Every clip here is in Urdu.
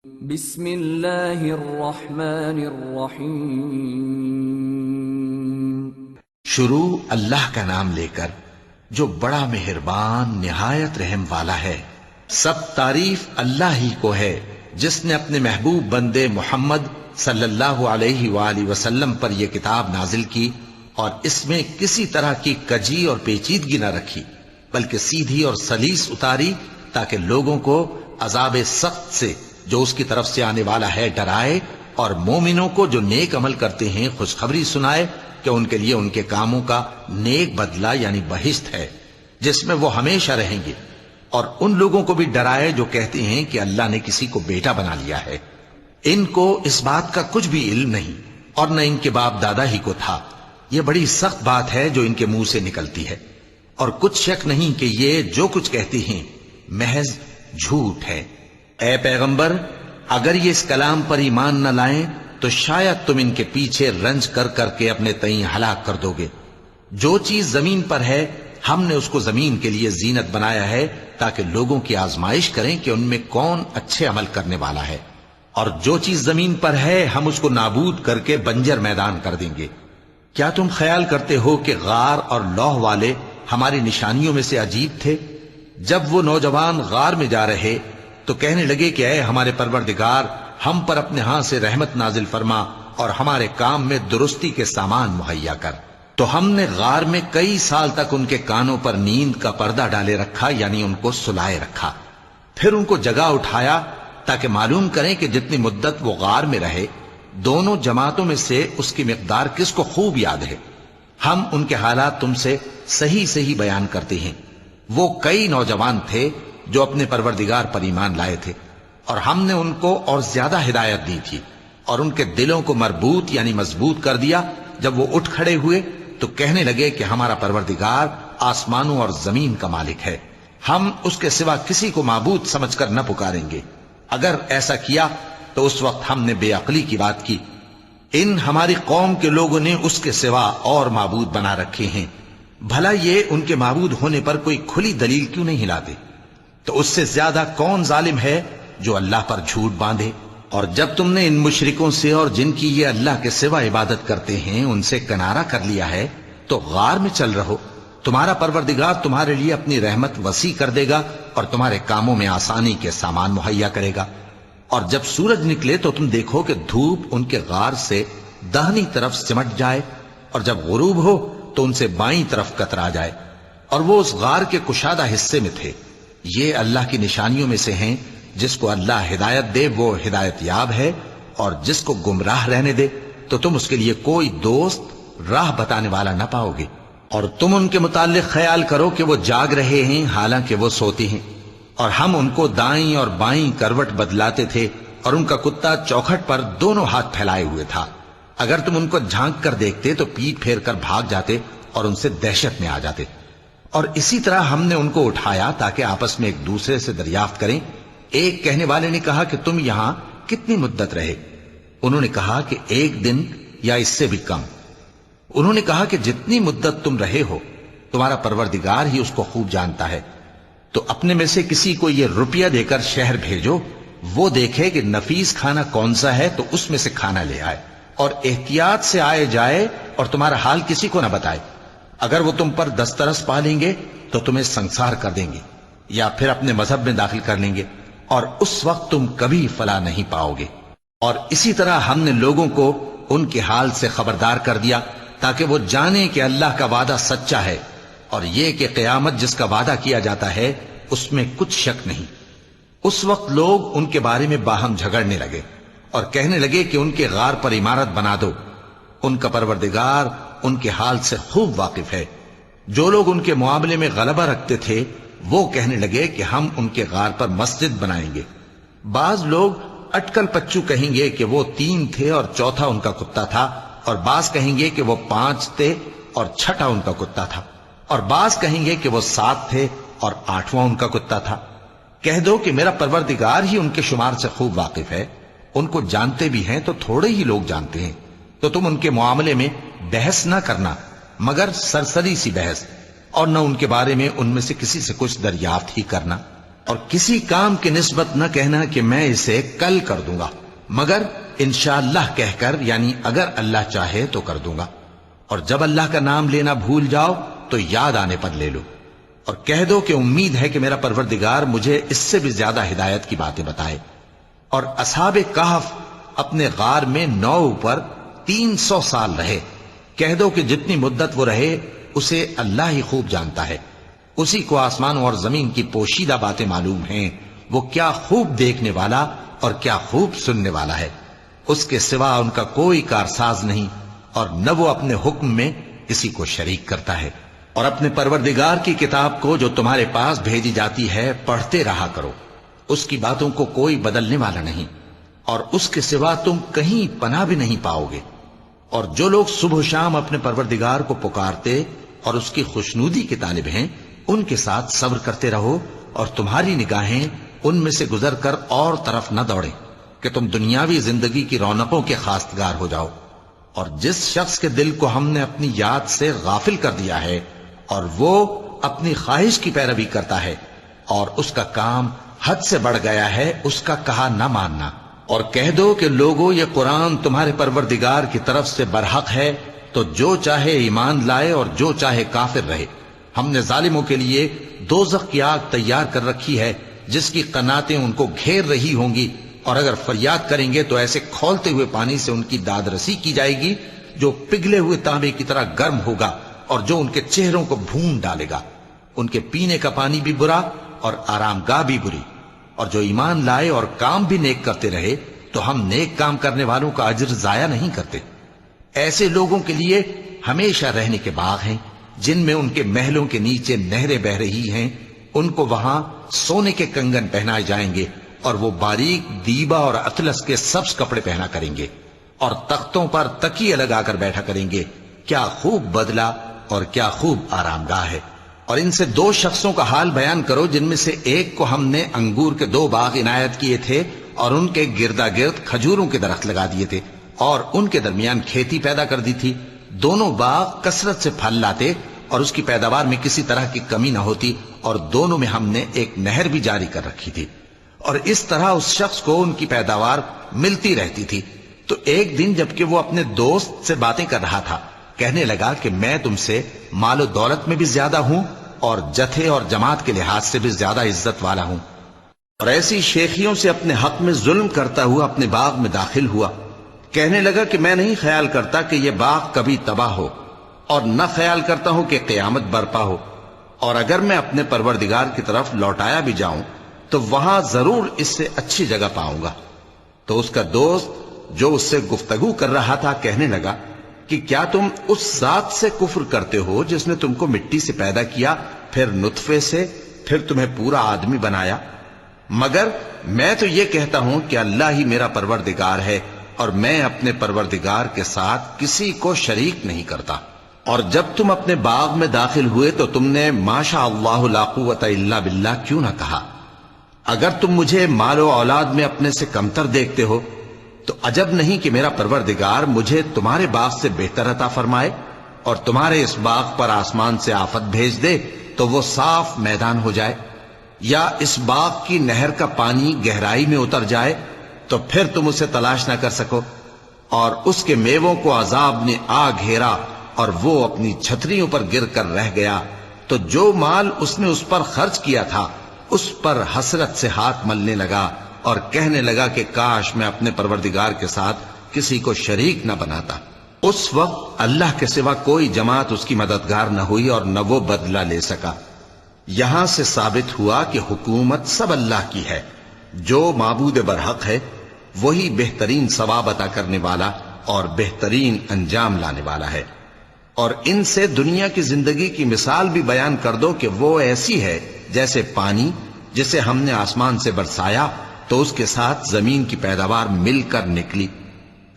بسم اللہ الرحمن الرحیم۔ شروع اللہ کا نام لے کر جو بڑا مہربان نہایت رحم والا ہے۔ سب تعریف اللہ ہی کو ہے جس نے اپنے محبوب بندے محمد صلی اللہ علیہ وآلہ وسلم پر یہ کتاب نازل کی اور اس میں کسی طرح کی کجی اور پیچیدگی نہ رکھی بلکہ سیدھی اور سلیس اتاری تاکہ لوگوں کو عذاب سخت سے جو اس کی طرف سے آنے والا ہے ڈرائے اور مومنوں کو جو نیک عمل کرتے ہیں خوشخبری سنائے کہ ان کے لیے ان کے کاموں کا نیک بدلہ یعنی بہشت ہے جس میں وہ ہمیشہ رہیں گے، اور ان لوگوں کو بھی ڈرائے جو کہتے ہیں کہ اللہ نے کسی کو بیٹا بنا لیا ہے۔ ان کو اس بات کا کچھ بھی علم نہیں اور نہ ان کے باپ دادا ہی کو تھا۔ یہ بڑی سخت بات ہے جو ان کے منہ سے نکلتی ہے، اور کچھ شک نہیں کہ یہ جو کچھ کہتے ہیں محض جھوٹ ہے۔ اے پیغمبر، اگر یہ اس کلام پر ایمان نہ لائیں تو شاید تم ان کے پیچھے رنج کر کر کے اپنے تئیں ہلاک کر دو گے۔ جو چیز زمین پر ہے ہم نے اس کو زمین کے لیے زینت بنایا ہے تاکہ لوگوں کی آزمائش کریں کہ ان میں کون اچھے عمل کرنے والا ہے، اور جو چیز زمین پر ہے ہم اس کو نابود کر کے بنجر میدان کر دیں گے۔ کیا تم خیال کرتے ہو کہ غار اور لوح والے ہماری نشانیوں میں سے عجیب تھے؟ جب وہ نوجوان غار میں جا رہے تو کہنے لگے کہ اے ہمارے پروردگار، ہم پر اپنے ہاں سے رحمت نازل فرما اور ہمارے کام میں درستی کے سامان مہیا کر۔ تو ہم نے غار میں کئی سال تک ان کے کانوں پر نیند کا پردہ ڈالے رکھا، یعنی ان کو سلائے رکھا، پھر ان کو جگہ اٹھایا تاکہ معلوم کریں کہ جتنی مدت وہ غار میں رہے دونوں جماعتوں میں سے اس کی مقدار کس کو خوب یاد ہے۔ ہم ان کے حالات تم سے صحیح صحیح بیان کرتے ہیں۔ وہ کئی نوجوان تھے جو اپنے پروردگار پر ایمان لائے تھے، اور ہم نے ان کو اور زیادہ ہدایت دی تھی اور ان کے دلوں کو مربوط یعنی مضبوط کر دیا۔ جب وہ اٹھ کھڑے ہوئے تو کہنے لگے کہ ہمارا پروردگار آسمانوں اور زمین کا مالک ہے، ہم اس کے سوا کسی کو معبود سمجھ کر نہ پکاریں گے۔ اگر ایسا کیا تو اس وقت ہم نے بے عقلی کی بات کی۔ ان ہماری قوم کے لوگوں نے اس کے سوا اور معبود بنا رکھے ہیں، بھلا یہ ان کے معبود ہونے پر کوئی کھلی دلیل کیوں نہیں لاتے؟ تو اس سے زیادہ کون ظالم ہے جو اللہ پر جھوٹ باندھے؟ اور جب تم نے ان مشرکوں سے اور جن کی یہ اللہ کے سوا عبادت کرتے ہیں ان سے کنارہ کر لیا ہے تو غار میں چل رہو، تمہارا پروردگار تمہارے لیے اپنی رحمت وسیع کر دے گا اور تمہارے کاموں میں آسانی کے سامان مہیا کرے گا۔ اور جب سورج نکلے تو تم دیکھو کہ دھوپ ان کے غار سے داہنی طرف سمٹ جائے، اور جب غروب ہو تو ان سے بائیں طرف کترا جائے، اور وہ اس غار کے کشادہ حصے میں تھے۔ یہ اللہ کی نشانیوں میں سے ہیں، جس کو اللہ ہدایت دے وہ ہدایت یاب ہے، اور جس کو گمراہ رہنے دے تو تم اس کے لیے کوئی دوست راہ بتانے والا نہ پاؤ گے۔ اور تم ان کے متعلق خیال کرو کہ وہ جاگ رہے ہیں حالانکہ وہ سوتے ہیں، اور ہم ان کو دائیں اور بائیں کروٹ بدلاتے تھے، اور ان کا کتا چوکھٹ پر دونوں ہاتھ پھیلائے ہوئے تھا۔ اگر تم ان کو جھانک کر دیکھتے تو پیٹ پھیر کر بھاگ جاتے اور ان سے دہشت میں آ جاتے۔ اور اسی طرح ہم نے ان کو اٹھایا تاکہ آپس میں ایک دوسرے سے دریافت کریں۔ ایک کہنے والے نے کہا کہ تم یہاں کتنی مدت رہے؟ انہوں نے کہا کہ 1 دن یا اس سے بھی کم۔ انہوں نے کہا کہ جتنی مدت تم رہے ہو تمہارا پروردگار ہی اس کو خوب جانتا ہے، تو اپنے میں سے کسی کو یہ روپیہ دے کر شہر بھیجو، وہ دیکھے کہ نفیس کھانا کون سا ہے تو اس میں سے کھانا لے آئے، اور احتیاط سے آئے جائے اور تمہارا حال کسی کو نہ بتائے۔ اگر وہ تم پر دسترس پا لیں گے تو تمہیں سنسار کر دیں گے یا پھر اپنے مذہب میں داخل کر لیں گے، اور اس وقت تم کبھی فلاح نہیں پاؤ گے۔ اور اسی طرح ہم نے لوگوں کو ان کے حال سے خبردار کر دیا تاکہ وہ جانیں کہ اللہ کا وعدہ سچا ہے، اور یہ کہ قیامت جس کا وعدہ کیا جاتا ہے اس میں کچھ شک نہیں۔ اس وقت لوگ ان کے بارے میں باہم جھگڑنے لگے اور کہنے لگے کہ ان کے غار پر عمارت بنا دو۔ ان کا پروردگار ان کے حال سے خوب واقف ہے۔ جو لوگ ان کے معاملے میں غلبہ رکھتے تھے وہ کہنے لگے کہ ہم ان کے غار پر مسجد بنائیں گے۔ بعض لوگ اٹکل پچو کہیں گے کہ وہ 3 تھے اور چوتھا ان کا کتا تھا، اور بعض کہیں گے کہ وہ 5 تھے اور چھٹا ان کا کتا تھا، اور بعض کہیں گے کہ وہ 7 تھے اور 8واں ان کا کتا تھا۔ کہہ دو کہ میرا پروردگار ہی ان کے شمار سے خوب واقف ہے، ان کو جانتے بھی ہیں تو تھوڑے ہی لوگ جانتے ہیں۔ تو تم ان کے معاملے میں بحث نہ کرنا مگر سرسری سی بحث، اور نہ ان کے بارے میں ان میں سے کسی سے کچھ دریافت ہی کرنا۔ اور کسی کام کی نسبت نہ کہنا کہ میں اسے کل کر دوں گا، مگر انشاءاللہ کہہ کر، یعنی اگر اللہ چاہے تو کر دوں گا۔ اور جب اللہ کا نام لینا بھول جاؤ تو یاد آنے پر لے لو، اور کہہ دو کہ امید ہے کہ میرا پروردگار مجھے اس سے بھی زیادہ ہدایت کی باتیں بتائے۔ اور اصحاب کہف اپنے غار میں 9 پر 300 سال رہے۔ کہہ دو کہ جتنی مدت وہ رہے اسے اللہ ہی خوب جانتا ہے، اسی کو آسمانوں اور زمین کی پوشیدہ باتیں معلوم ہیں، وہ کیا خوب دیکھنے والا اور کیا خوب سننے والا ہے۔ اس کے سوا ان کا کوئی کارساز نہیں، اور نہ وہ اپنے حکم میں کسی کو شریک کرتا ہے۔ اور اپنے پروردگار کی کتاب کو جو تمہارے پاس بھیجی جاتی ہے پڑھتے رہا کرو، اس کی باتوں کو کوئی بدلنے والا نہیں، اور اس کے سوا تم کہیں پناہ بھی نہیں پاؤ گے۔ اور جو لوگ صبح و شام اپنے پروردگار کو پکارتے اور اس کی خوشنودی کے طالب ہیں، ان کے ساتھ صبر کرتے رہو، اور تمہاری نگاہیں ان میں سے گزر کر اور طرف نہ دوڑیں کہ تم دنیاوی زندگی کی رونقوں کے خواستگار ہو جاؤ۔ اور جس شخص کے دل کو ہم نے اپنی یاد سے غافل کر دیا ہے اور وہ اپنی خواہش کی پیروی کرتا ہے اور اس کا کام حد سے بڑھ گیا ہے، اس کا کہا نہ ماننا۔ اور کہہ دو کہ لوگو یہ قرآن تمہارے پروردگار کی طرف سے برحق ہے، تو جو چاہے ایمان لائے اور جو چاہے کافر رہے۔ ہم نے ظالموں کے لیے دوزخ کی آگ تیار کر رکھی ہے جس کی قناتیں ان کو گھیر رہی ہوں گی، اور اگر فریاد کریں گے تو ایسے کھولتے ہوئے پانی سے ان کی داد رسی کی جائے گی جو پگھلے ہوئے تانبے کی طرح گرم ہوگا اور جو ان کے چہروں کو بھون ڈالے گا۔ ان کے پینے کا پانی بھی برا اور آرام گاہ بھی بری۔ اور جو ایمان لائے اور کام بھی نیک کرتے رہے تو ہم نیک کام کرنے والوں کا اجر ضائع نہیں کرتے۔ ایسے لوگوں کے لیے ہمیشہ رہنے کے باغ ہیں جن میں ان کے محلوں کے نیچے نہریں بہ رہی ہیں، ان کو وہاں سونے کے کنگن پہنائے جائیں گے، اور وہ باریک دیبا اور اطلس کے سبز کپڑے پہنا کریں گے، اور تختوں پر تکیے لگا کر بیٹھا کریں گے۔ کیا خوب بدلہ اور کیا خوب آرام گاہ ہے۔ اور ان سے 2 شخصوں کا حال بیان کرو جن میں سے ایک کو ہم نے انگور کے 2 باغ عنایت کیے تھے اور ان کے گردا گرد کھجوروں کے درخت لگا دیے تھے اور ان کے درمیان کھیتی پیدا کر دی تھی۔ دونوں باغ کثرت سے پھل لاتے اور اس کی پیداوار میں کسی طرح کی کمی نہ ہوتی، اور دونوں میں ہم نے ایک نہر بھی جاری کر رکھی تھی، اور اس طرح اس شخص کو ان کی پیداوار ملتی رہتی تھی۔ تو ایک دن جبکہ وہ اپنے دوست سے باتیں کر رہا تھا، کہنے لگا کہ میں تم سے مال و دولت میں بھی زیادہ ہوں اور جتھے اور جماعت کے لحاظ سے بھی زیادہ عزت والا ہوں، اور ایسی شیخیوں سے اپنے حق میں ظلم کرتا ہوا اپنے باغ میں داخل ہوا۔ کہنے لگا کہ میں نہیں خیال کرتا کہ یہ باغ کبھی تباہ ہو، اور نہ خیال کرتا ہوں کہ قیامت برپا ہو، اور اگر میں اپنے پروردگار کی طرف لوٹایا بھی جاؤں تو وہاں ضرور اس سے اچھی جگہ پاؤں گا۔ تو اس کا دوست جو اس سے گفتگو کر رہا تھا کہنے لگا کہ کیا تم اس ذات سے کفر کرتے ہو جس نے تم کو مٹی سے پیدا کیا، پھر نطفے سے، پھر تمہیں پورا آدمی بنایا؟ مگر میں تو یہ کہتا ہوں کہ اللہ ہی میرا پروردگار ہے، اور میں اپنے پروردگار کے ساتھ کسی کو شریک نہیں کرتا۔ اور جب تم اپنے باغ میں داخل ہوئے تو تم نے ماشاء اللہ لا قوت الا باللہ کیوں نہ کہا؟ اگر تم مجھے مال و اولاد میں اپنے سے کمتر دیکھتے ہو تو عجب نہیں کہ میرا پروردگار مجھے تمہارے باغ سے بہتر عطا فرمائے، اور تمہارے اس باغ پر آسمان سے آفت بھیج دے تو وہ صاف میدان ہو جائے، یا اس باغ کی نہر کا پانی گہرائی میں اتر جائے تو پھر تم اسے تلاش نہ کر سکو، اور اس کے میووں کو عذاب نے آ گھیرا اور وہ اپنی چھتریوں پر گر کر رہ گیا، تو جو مال اس نے اس پر خرچ کیا تھا اس پر حسرت سے ہاتھ ملنے لگا اور کہنے لگا کہ کاش میں اپنے پروردگار کے ساتھ کسی کو شریک نہ بناتا۔ اس وقت اللہ کے سوا کوئی جماعت اس کی مددگار نہ ہوئی اور نہ وہ بدلہ لے سکا۔ یہاں سے ثابت ہوا کہ حکومت سب اللہ کی ہے، جو معبود برحق ہے وہی بہترین ثواب عطا کرنے والا اور بہترین انجام لانے والا ہے۔ اور ان سے دنیا کی زندگی کی مثال بھی بیان کر دو کہ وہ ایسی ہے جیسے پانی جسے ہم نے آسمان سے برسایا تو اس کے ساتھ زمین کی پیداوار مل کر نکلی،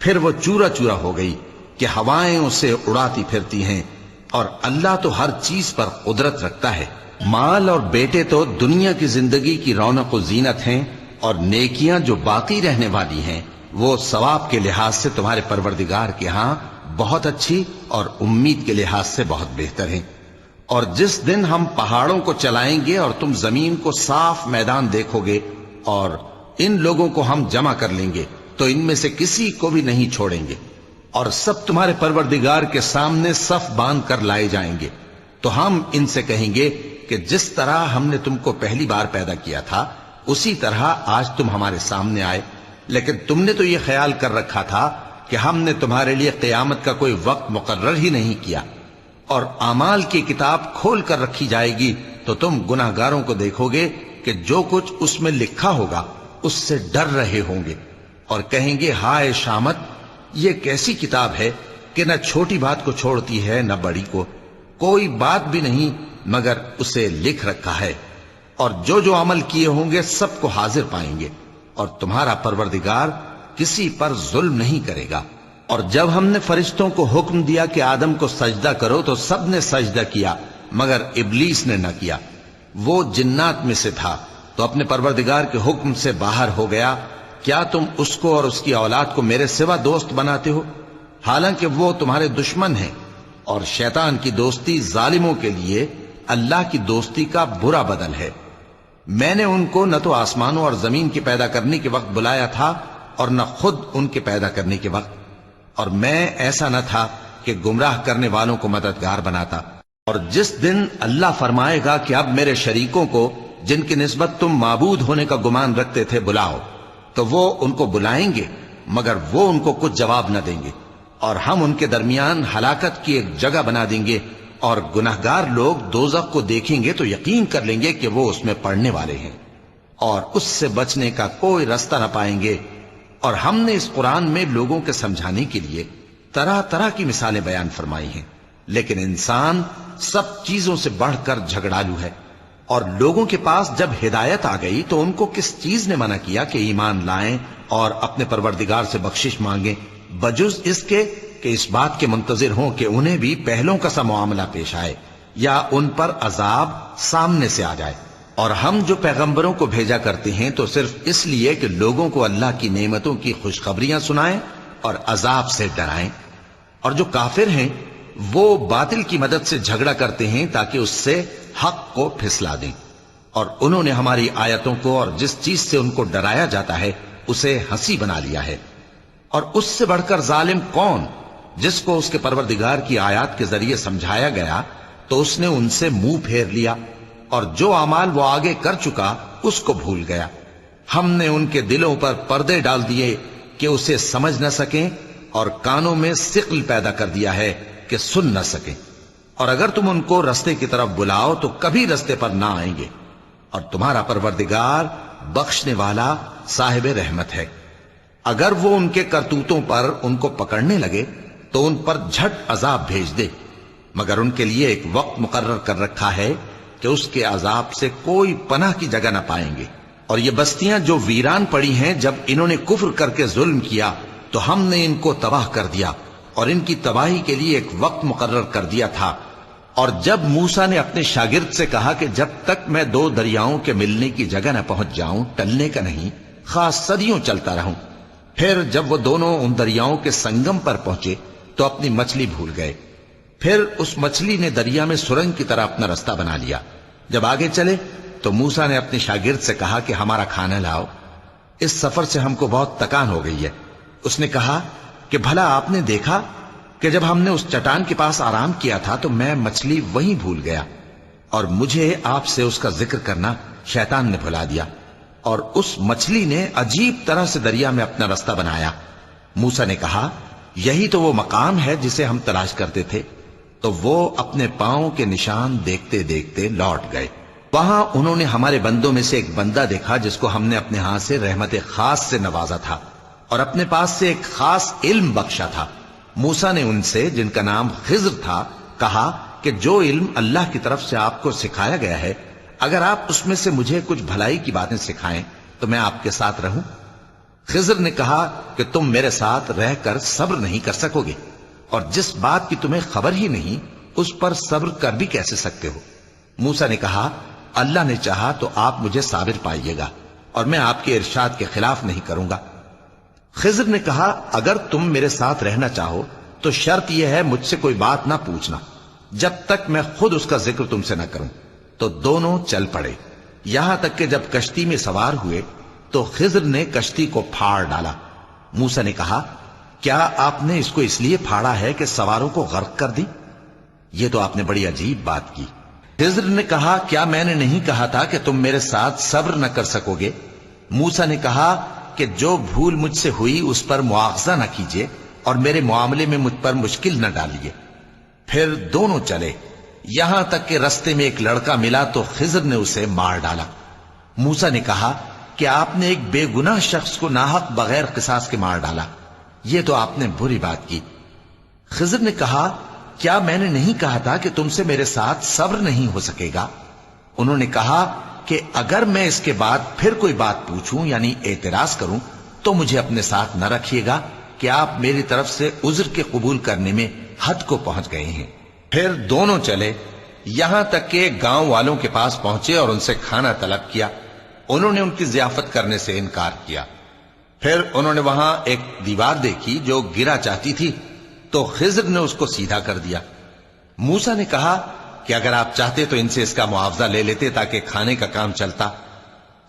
پھر وہ چورا چورا ہو گئی کہ ہوائیں اسے اڑاتی پھرتی ہیں، اور اللہ تو ہر چیز پر قدرت رکھتا ہے۔ مال اور بیٹے تو دنیا کی زندگی کی رونق و زینت ہیں، اور نیکیاں جو باقی رہنے والی ہیں وہ ثواب کے لحاظ سے تمہارے پروردگار کے ہاں بہت اچھی اور امید کے لحاظ سے بہت بہتر ہیں۔ اور جس دن ہم پہاڑوں کو چلائیں گے اور تم زمین کو صاف میدان دیکھو گے اور ان لوگوں کو ہم جمع کر لیں گے تو ان میں سے کسی کو بھی نہیں چھوڑیں گے، اور سب تمہارے پروردگار کے سامنے صف باندھ کر لائے جائیں گے، تو ہم ان سے کہیں گے کہ جس طرح ہم نے تم کو پہلی بار پیدا کیا تھا اسی طرح آج تم ہمارے سامنے آئے، لیکن تم نے تو یہ خیال کر رکھا تھا کہ ہم نے تمہارے لیے قیامت کا کوئی وقت مقرر ہی نہیں کیا، اور اعمال کی کتاب کھول کر رکھی جائے گی تو تم گناہگاروں کو دیکھو گے کہ جو کچھ اس میں لکھا ہوگا اس سے ڈر رہے ہوں گے، اور کہیں گے ہائے شامت، یہ کیسی کتاب ہے کہ نہ چھوٹی بات کو چھوڑتی ہے نہ بڑی کو، کوئی بات بھی نہیں مگر اسے لکھ رکھا ہے، اور جو جو عمل کیے ہوں گے سب کو حاضر پائیں گے، اور تمہارا پروردگار کسی پر ظلم نہیں کرے گا۔ اور جب ہم نے فرشتوں کو حکم دیا کہ آدم کو سجدہ کرو تو سب نے سجدہ کیا مگر ابلیس نے نہ کیا، وہ جنات میں سے تھا تو اپنے پروردگار کے حکم سے باہر ہو گیا۔ کیا تم اس کو اور اس کی اولاد کو میرے سوا دوست بناتے ہو، حالانکہ وہ تمہارے دشمن ہیں، اور شیطان کی دوستی ظالموں کے لیے اللہ کی دوستی کا برا بدل ہے۔ میں نے ان کو نہ تو آسمانوں اور زمین کے پیدا کرنے کے وقت بلایا تھا اور نہ خود ان کے پیدا کرنے کے وقت، اور میں ایسا نہ تھا کہ گمراہ کرنے والوں کو مددگار بناتا۔ اور جس دن اللہ فرمائے گا کہ اب میرے شریکوں کو جن کی نسبت تم معبود ہونے کا گمان رکھتے تھے بلاؤ، تو وہ ان کو بلائیں گے مگر وہ ان کو کچھ جواب نہ دیں گے، اور ہم ان کے درمیان ہلاکت کی ایک جگہ بنا دیں گے، اور گناہگار لوگ دوزخ کو دیکھیں گے تو یقین کر لیں گے کہ وہ اس میں پڑنے والے ہیں، اور اس سے بچنے کا کوئی راستہ نہ پائیں گے۔ اور ہم نے اس قرآن میں لوگوں کے سمجھانے کے لیے طرح طرح کی مثالیں بیان فرمائی ہیں، لیکن انسان سب چیزوں سے بڑھ کر جھگڑالو ہے، اور لوگوں کے پاس جب ہدایت آ گئی تو ان کو کس چیز نے منع کیا کہ ایمان لائیں اور اپنے پروردگار سے بخشش مانگیں، بجز اس کے کہ اس بات کے منتظر ہوں کہ انہیں بھی پہلوں کا سا معاملہ پیش آئے یا ان پر عذاب سامنے سے آ جائے۔ اور ہم جو پیغمبروں کو بھیجا کرتے ہیں تو صرف اس لیے کہ لوگوں کو اللہ کی نعمتوں کی خوشخبریاں سنائیں اور عذاب سے ڈرائیں، اور جو کافر ہیں وہ باطل کی مدد سے جھگڑا کرتے ہیں تاکہ اس سے حق کو پھسلا دیں، اور انہوں نے ہماری آیتوں کو اور جس چیز سے ان کو ڈرایا جاتا ہے اسے ہنسی بنا لیا ہے۔ اور اس سے بڑھ کر ظالم کون، جس کو اس کے پروردگار کی آیات کے ذریعے سمجھایا گیا تو اس نے ان سے منہ پھیر لیا، اور جو اعمال وہ آگے کر چکا اس کو بھول گیا۔ ہم نے ان کے دلوں پر پردے ڈال دیے کہ اسے سمجھ نہ سکیں، اور کانوں میں ثقل پیدا کر دیا ہے کہ سن نہ سکیں، اور اگر تم ان کو رستے کی طرف بلاؤ تو کبھی رستے پر نہ آئیں گے، اور تمہارا پروردگار بخشنے والا صاحب رحمت ہے۔ اگر وہ ان کے کرتوتوں پر ان کو پکڑنے لگے تو ان پر جھٹ عذاب بھیج دے، مگر ان کے لیے ایک وقت مقرر کر رکھا ہے کہ اس کے عذاب سے کوئی پناہ کی جگہ نہ پائیں گے۔ اور یہ بستیاں جو ویران پڑی ہیں، جب انہوں نے کفر کر کے ظلم کیا تو ہم نے ان کو تباہ کر دیا، اور ان کی تباہی کے لیے ایک وقت مقرر کر دیا تھا۔ اور جب موسیٰ نے اپنے شاگرد سے کہا کہ جب تک میں دو دریاؤں کے ملنے کی جگہ نہ پہنچ جاؤں ٹلنے کا نہیں، خاص صدیوں چلتا رہوں، پھر جب وہ دونوں ان دریاؤں کے سنگم پر پہنچے تو اپنی مچھلی بھول گئے، پھر اس مچھلی نے دریا میں سرنگ کی طرح اپنا رستہ بنا لیا۔ جب آگے چلے تو موسیٰ نے اپنے شاگرد سے کہا کہ ہمارا کھانا لاؤ، اس سفر سے ہم کو بہت تکان ہو گئی ہے۔ اس نے کہا کہ بھلا آپ نے دیکھا کہ جب ہم نے اس چٹان کے پاس آرام کیا تھا تو میں مچھلی وہیں بھول گیا، اور مجھے آپ سے اس کا ذکر کرنا شیطان نے بھلا دیا، اور اس مچھلی نے عجیب طرح سے دریا میں اپنا رستہ بنایا۔ موسیٰ نے کہا یہی تو وہ مقام ہے جسے ہم تلاش کرتے تھے، تو وہ اپنے پاؤں کے نشان دیکھتے دیکھتے لوٹ گئے۔ وہاں انہوں نے ہمارے بندوں میں سے ایک بندہ دیکھا جس کو ہم نے اپنے ہاں سے رحمت خاص سے نوازا تھا اور اپنے پاس سے ایک خاص علم بخشا تھا۔ موسیٰ نے ان سے جن کا نام خضر تھا کہا کہ جو علم اللہ کی طرف سے آپ کو سکھایا گیا ہے، اگر آپ اس میں سے مجھے کچھ بھلائی کی باتیں سکھائیں تو میں آپ کے ساتھ رہوں۔ خضر نے کہا کہ تم میرے ساتھ رہ کر صبر نہیں کر سکو گے، اور جس بات کی تمہیں خبر ہی نہیں اس پر صبر کر بھی کیسے سکتے ہو؟ موسیٰ نے کہا اللہ نے چاہا تو آپ مجھے صابر پائیے گا، اور میں آپ کے ارشاد کے خلاف نہیں کروں گا۔ خضر نے کہا اگر تم میرے ساتھ رہنا چاہو تو شرط یہ ہے مجھ سے کوئی بات نہ پوچھنا، جب تک میں خود اس کا ذکر تم سے نہ کروں۔ تو دونوں چل پڑے، یہاں تک کہ جب کشتی میں سوار ہوئے تو خضر نے کشتی کو پھاڑ ڈالا۔ موسیٰ نے کہا، کیا آپ نے اس کو اس لیے پھاڑا ہے کہ سواروں کو غرق کر دی؟ یہ تو آپ نے بڑی عجیب بات کی۔ خضر نے کہا، کیا میں نے نہیں کہا تھا کہ تم میرے ساتھ صبر نہ کر سکو گے؟ موسیٰ نے کہا کہ جو بھول مجھ سے ہوئی اس پر مواخذہ نہ کیجیے اور میرے معاملے میں مجھ پر مشکل نہ ڈالیے۔ پھر دونوں چلے، یہاں تک کہ رستے میں ایک لڑکا ملا تو خضر نے اسے مار ڈالا۔ موسیٰ نے کہا کہ آپ نے ایک بے گناہ شخص کو ناحق بغیر قصاص کے مار ڈالا، یہ تو آپ نے بری بات کی۔ خضر نے کہا، کیا میں نے نہیں کہا تھا کہ تم سے میرے ساتھ صبر نہیں ہو سکے گا؟ انہوں نے کہا کہ اگر میں اس کے بعد پھر کوئی بات پوچھوں یعنی اعتراض کروں تو مجھے اپنے ساتھ نہ رکھیے گا کہ آپ میری طرف سے عذر کے قبول کرنے میں حد کو پہنچ گئے ہیں۔ پھر دونوں چلے، یہاں تک کہ گاؤں والوں کے پاس پہنچے اور ان سے کھانا طلب کیا۔ انہوں نے ان کی ضیافت کرنے سے انکار کیا۔ پھر انہوں نے وہاں ایک دیوار دیکھی جو گرا چاہتی تھی تو خضر نے اس کو سیدھا کر دیا۔ موسیٰ نے کہا کہ اگر آپ چاہتے تو ان سے اس کا معاوضہ لے لیتے تاکہ کھانے کا کام چلتا۔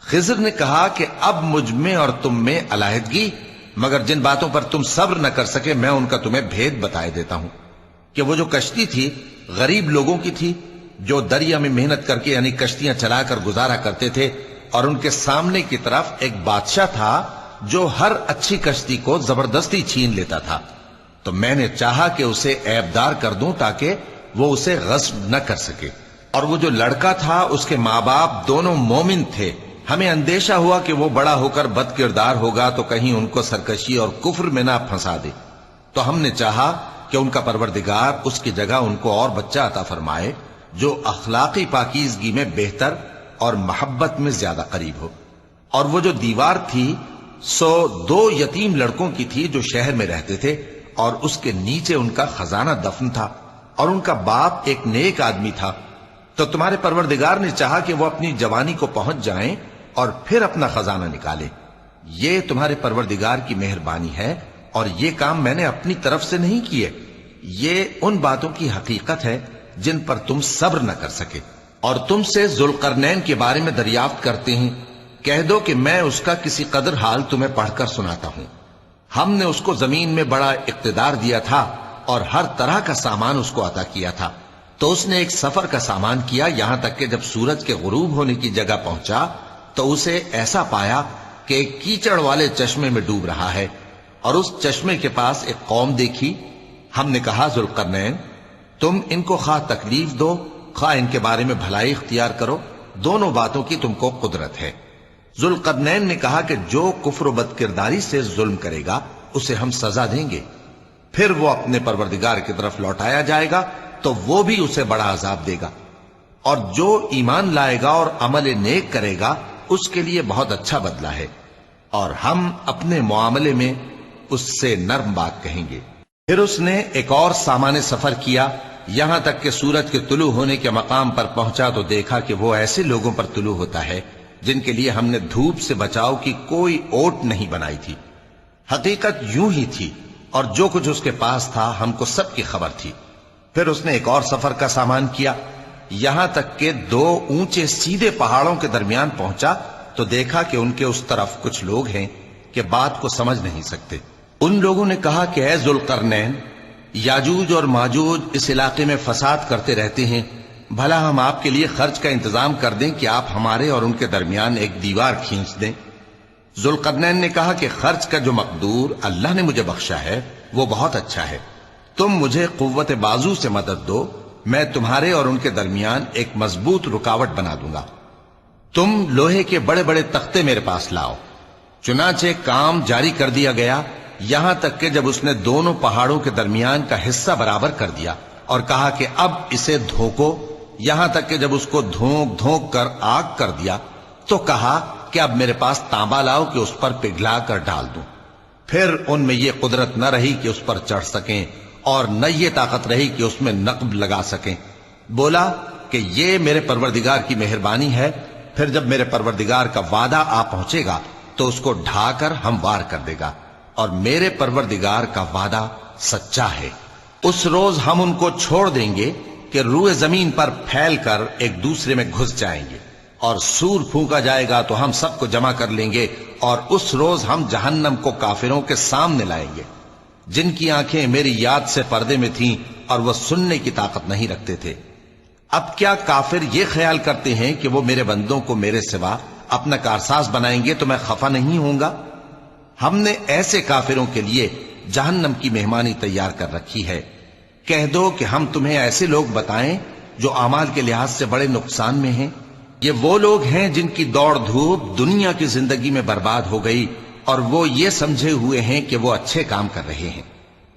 خضر نے کہا کہ اب مجھ میں اور تم میں علیحدگی، مگر جن باتوں پر تم صبر نہ کر سکے میں ان کا تمہیں بھید بتائے دیتا ہوں کہ وہ جو کشتی تھی غریب لوگوں کی تھی جو دریا میں محنت کر کے یعنی کشتیاں چلا کر گزارا کرتے تھے، اور ان کے سامنے کی طرف ایک بادشاہ تھا جو ہر اچھی کشتی کو زبردستی چھین لیتا تھا۔ تو میں نے چاہا کہ اسے عیبدار کر دوں تاکہ وہ اسے غصب نہ کر سکے۔ اور وہ جو لڑکا تھا اس کے ماں باپ دونوں مومن تھے، ہمیں اندیشہ ہوا کہ وہ بڑا ہو کر بد کردار ہوگا تو کہیں ان کو سرکشی اور کفر میں نہ پھنسا دے، تو ہم نے چاہا کہ ان کا پروردگار اس کی جگہ ان کو اور بچہ عطا فرمائے جو اخلاقی پاکیزگی میں بہتر اور محبت میں زیادہ قریب ہو۔ اور وہ جو دیوار تھی سو 2 یتیم لڑکوں کی تھی جو شہر میں رہتے تھے، اور اس کے نیچے ان کا خزانہ دفن تھا، اور ان کا باپ ایک نیک آدمی تھا۔ تو تمہارے پروردگار نے چاہا کہ وہ اپنی جوانی کو پہنچ جائیں اور پھر اپنا خزانہ نکالے۔ یہ تمہارے پروردگار کی مہربانی ہے، اور یہ کام میں نے اپنی طرف سے نہیں کیے، یہ ان باتوں کی حقیقت ہے جن پر تم صبر نہ کر سکے۔ اور تم سے ذوالقرنین کے بارے میں دریافت کرتے ہیں، کہہ دو کہ میں اس کا کسی قدر حال تمہیں پڑھ کر سناتا ہوں۔ ہم نے اس کو زمین میں بڑا اقتدار دیا تھا اور ہر طرح کا سامان اس کو عطا کیا تھا۔ تو اس نے ایک سفر کا سامان کیا، یہاں تک کہ جب سورج کے غروب ہونے کی جگہ پہنچا تو اسے ایسا پایا کہ ایک کیچڑ والے چشمے میں ڈوب رہا ہے، اور اس چشمے کے پاس ایک قوم دیکھی۔ ہم نے کہا، ذوالقرنین، تم ان کو خواہ تکلیف دو خواہ ان کے بارے میں بھلائی اختیار کرو، دونوں باتوں کی تم کو قدرت ہے۔ ذوالقرنین نے کہا کہ جو کفر و بد کرداری سے ظلم کرے گا اسے ہم سزا دیں گے، پھر وہ اپنے پروردگار کی طرف لوٹایا جائے گا تو وہ بھی اسے بڑا عذاب دے گا، اور جو ایمان لائے گا اور عمل نیک کرے گا اس کے لیے بہت اچھا بدلہ ہے، اور ہم اپنے معاملے میں اس سے نرم بات کہیں گے۔ پھر اس نے ایک اور سامان سفر کیا، یہاں تک کہ سورج کے طلوع ہونے کے مقام پر پہنچا تو دیکھا کہ وہ ایسے لوگوں پر طلوع ہوتا ہے جن کے لیے ہم نے دھوپ سے بچاؤ کی کوئی اوٹ نہیں بنائی تھی۔ حقیقت یوں ہی تھی، اور جو کچھ اس کے پاس تھا ہم کو سب کی خبر تھی۔ پھر اس نے ایک اور سفر کا سامان کیا، یہاں تک کہ 2 اونچے سیدھے پہاڑوں کے درمیان پہنچا تو دیکھا کہ ان کے اس طرف کچھ لوگ ہیں کہ بات کو سمجھ نہیں سکتے۔ ان لوگوں نے کہا کہ اے ذوالقرنین، یاجوج اور ماجوج اس علاقے میں فساد کرتے رہتے ہیں، بھلا ہم آپ کے لیے خرچ کا انتظام کر دیں کہ آپ ہمارے اور ان کے درمیان ایک دیوار کھینچ دیں۔ ذوالقرنین نے کہا کہ خرچ کا جو مقدور اللہ نے مجھے بخشا ہے وہ بہت اچھا ہے، تم مجھے قوت بازو سے مدد دو، میں تمہارے اور ان کے درمیان ایک مضبوط رکاوٹ بنا دوں گا۔ تم لوہے کے بڑے بڑے تختے میرے پاس لاؤ۔ چنانچہ کام جاری کر دیا گیا، یہاں تک کہ جب اس نے دونوں پہاڑوں کے درمیان کا حصہ برابر کر دیا اور کہا کہ اب اسے دھوکو، یہاں تک کہ جب اس کو دھونک دھونک کر آگ کر دیا تو کہا کہ اب میرے پاس تانبا لاؤ کہ اس پر پگھلا کر ڈال دوں۔ پھر ان میں یہ قدرت نہ رہی کہ اس پر چڑھ سکیں، اور نہ یہ طاقت رہی کہ اس میں نقب لگا سکیں۔ بولا کہ یہ میرے پروردگار کی مہربانی ہے، پھر جب میرے پروردگار کا وعدہ آ پہنچے گا تو اس کو ڈھا کر ہموار کر دے گا، اور میرے پروردگار کا وعدہ سچا ہے۔ اس روز ہم ان کو چھوڑ دیں گے کہ روئے زمین پر پھیل کر ایک دوسرے میں گھس جائیں گے، اور سور پھونکا جائے گا تو ہم سب کو جمع کر لیں گے، اور اس روز ہم جہنم کو کافروں کے سامنے لائیں گے، جن کی آنکھیں میری یاد سے پردے میں تھیں اور وہ سننے کی طاقت نہیں رکھتے تھے۔ اب کیا کافر یہ خیال کرتے ہیں کہ وہ میرے بندوں کو میرے سوا اپنا کارساز بنائیں گے تو میں خفا نہیں ہوں گا؟ ہم نے ایسے کافروں کے لیے جہنم کی مہمانی تیار کر رکھی ہے۔ کہہ دو کہ ہم تمہیں ایسے لوگ بتائیں جو اعمال کے لحاظ سے بڑے نقصان میں ہیں۔ یہ وہ لوگ ہیں جن کی دوڑ دھوپ دنیا کی زندگی میں برباد ہو گئی، اور وہ یہ سمجھے ہوئے ہیں کہ وہ اچھے کام کر رہے ہیں۔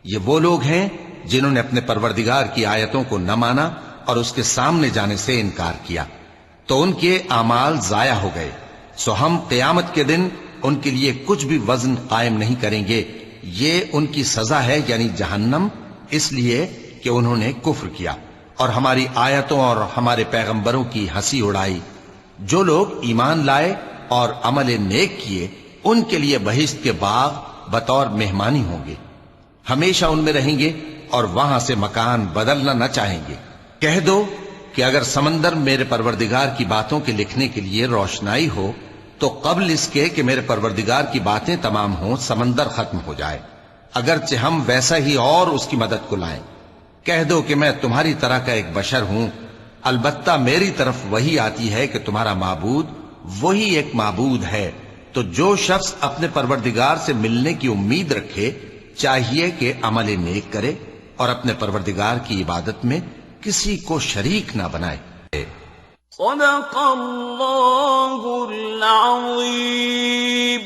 یہ وہ لوگ ہیں جنہوں نے اپنے پروردگار کی آیتوں کو نہ مانا اور اس کے سامنے جانے سے انکار کیا، تو ان کے اعمال ضائع ہو گئے، سو ہم قیامت کے دن ان کے لیے کچھ بھی وزن قائم نہیں کریں گے۔ یہ ان کی سزا ہے، یعنی جہنم، اس لیے کہ انہوں نے کفر کیا اور ہماری آیتوں اور ہمارے پیغمبروں کی ہنسی اڑائی۔ جو لوگ ایمان لائے اور عمل نیک کیے، ان کے لیے بہشت کے باغ بطور مہمانی ہوں گے، ہمیشہ ان میں رہیں گے اور وہاں سے مکان بدلنا نہ چاہیں گے۔ کہہ دو کہ اگر سمندر میرے پروردگار کی باتوں کے لکھنے کے لیے روشنائی ہو تو قبل اس کے کہ میرے پروردگار کی باتیں تمام ہوں سمندر ختم ہو جائے، اگرچہ ہم ویسا ہی اور اس کی مدد کو لائیں۔ کہہ دو کہ میں تمہاری طرح کا ایک بشر ہوں، البتہ میری طرف وہی آتی ہے کہ تمہارا معبود وہی ایک معبود ہے، تو جو شخص اپنے پروردگار سے ملنے کی امید رکھے چاہیے کہ عمل نیک کرے اور اپنے پروردگار کی عبادت میں کسی کو شریک نہ بنائے۔ صدق اللہ العظیم۔